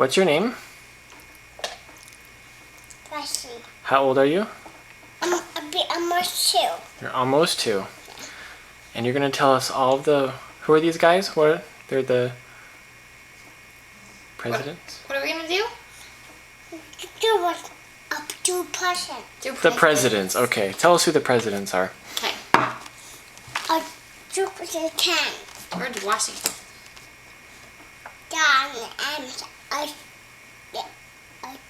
What's your name? Wesley. How old are you? I'm almost 2. You're almost 2. And you're going to tell us all of the... Who are these guys? They're the presidents? What are we going to do? Do what? Up to person. The presidents. Okay. Tell us who the presidents are. Okay. Jupiter 10. George Washington. John Adams.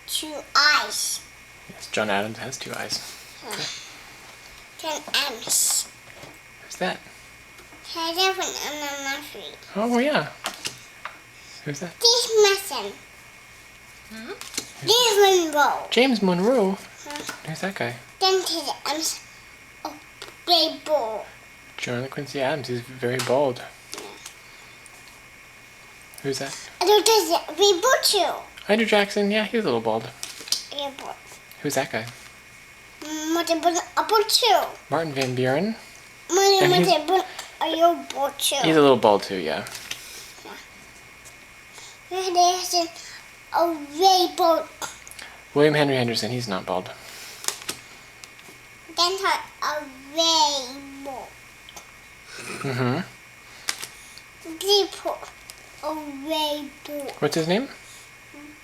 2 eyes. Yes, John Adams has 2 eyes. Okay. John Adams. Who's that? Has everyone on my feet. Oh, yeah. Who's that? This Mason. This Monroe. James Monroe. Who's that guy? Then to the Adams. Oh, Ray Bull. John Quincy Adams. He's very bald. Who's that? I don't does it. Ray Bull too. Andrew Jackson. Yeah, he's a little bald. Ray Bull. Who's that guy? Apple too. Martin Van Buren. He's He's a little bald too, yeah. There's a Ray Bull. William Henry Henderson. He's not bald. Then a Ray Bull. Mm-hmm. People. A Ray Bull. What's his name?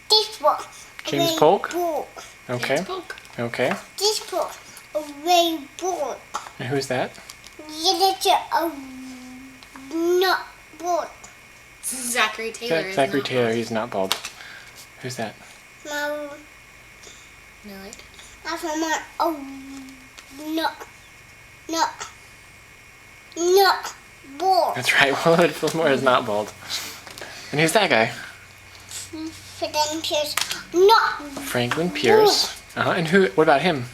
This book. James Polk? Bull. Okay. James Polk. Okay. This book. A Ray Bull. And who's that? It's a not bull. Zachary Taylor. Zachary Taylor. He's not bald. Who's that? No. Millard. After my not bull. That's right. Willard Fillmore is not bald. And who's that guy? Franklin Pierce. Not Franklin Pierce. And who? What about him?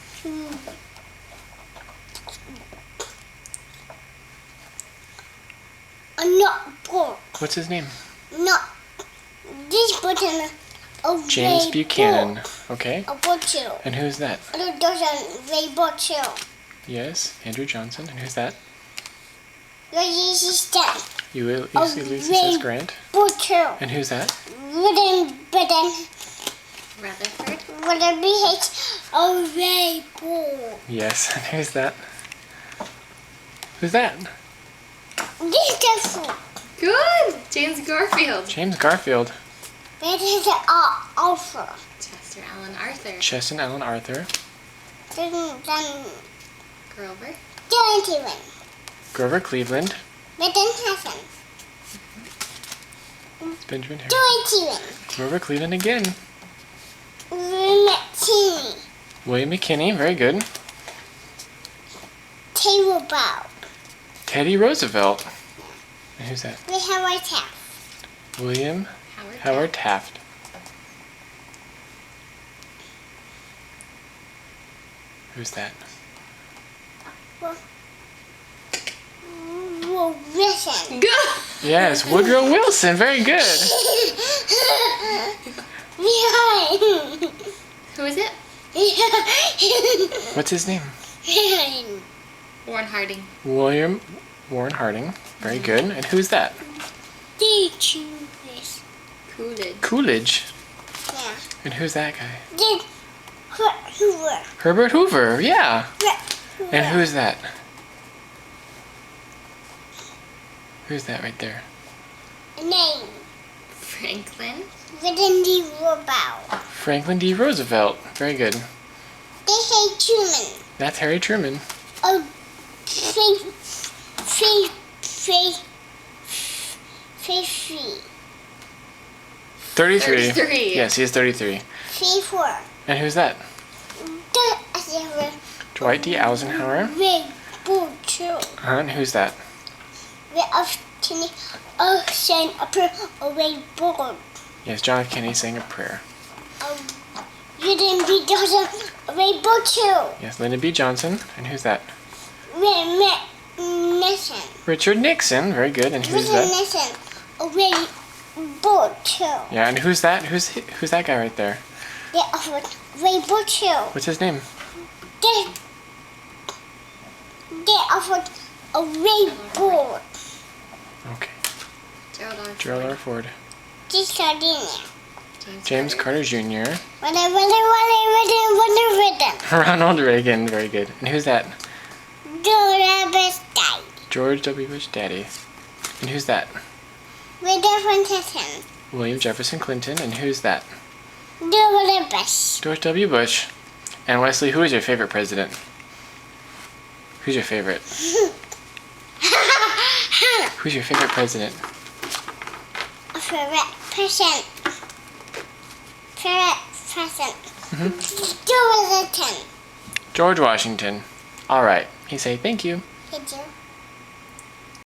Not bull. What's his name? Not this button. A James Ray Buchanan. Bull. Okay. A bull too. And who's that? There's a Ray Bull too. Yes, Andrew Johnson. And who's that? Ulysses Grant. Ulysses Ray S. Grant. Bull too. And who's that? Wooden Rutherford. Would be a Ray Bull. Yes. And who's that? Who's that? This is the Good. James Garfield. James Garfield. That is Alpha. Chester Alan Arthur. Cheston Allen Arthur. Then Grover. Dylan Grover Cleveland. Then Hassan. It's Benjamin Harris. Dylan Grover Cleveland again. Teeny. William McKinney. Very good. Table Bow. Teddy Roosevelt. And who's that? We have our tap. William Howard. Taft. Who's that? Listen. Good. Yes, Woodrow Wilson. Very good. Behind. Who is it? What's his name? Warren Harding. William Warren Harding. Very good. And who's that? Coolidge. Coolidge. Yeah. And who's that guy? Hoover. Herbert Hoover. Yeah. And who's that? Who's that right there? Name. Franklin. Within the Roosevelt. Franklin D. Roosevelt. Very good. They say Truman. That's Harry Truman. Oh, 33. 33. Yes, he is 33. 4. And who's that? Dwight D. Eisenhower. Ray Bull too. And who's that? We often send a Ray Bull. Yes, John F. Kennedy sang a prayer. You didn't be Johnson. Ray Bull too. Yes, Lyndon B. Johnson. And who's that? Nixon. Richard Nixon. Very good. And who's that? Nixon. A Ray Bull too. Yeah, and who's that? Who's that guy right there? They offered Ray Bull too. What's his name? They offered a Ray Bull. Okay. Gerald R. Gerald R. Ford. This sardine. James Carter Jr. Ready. Ronald Reagan. Very good. And who's that? George W. Bush Daddy. And who's that? William Jefferson Clinton. And who's that? George W. Bush. And Wesley, who is your favorite president? Who's your favorite? Who's your favorite president? Favorite present. George Washington. All right. He say thank you. Thank you.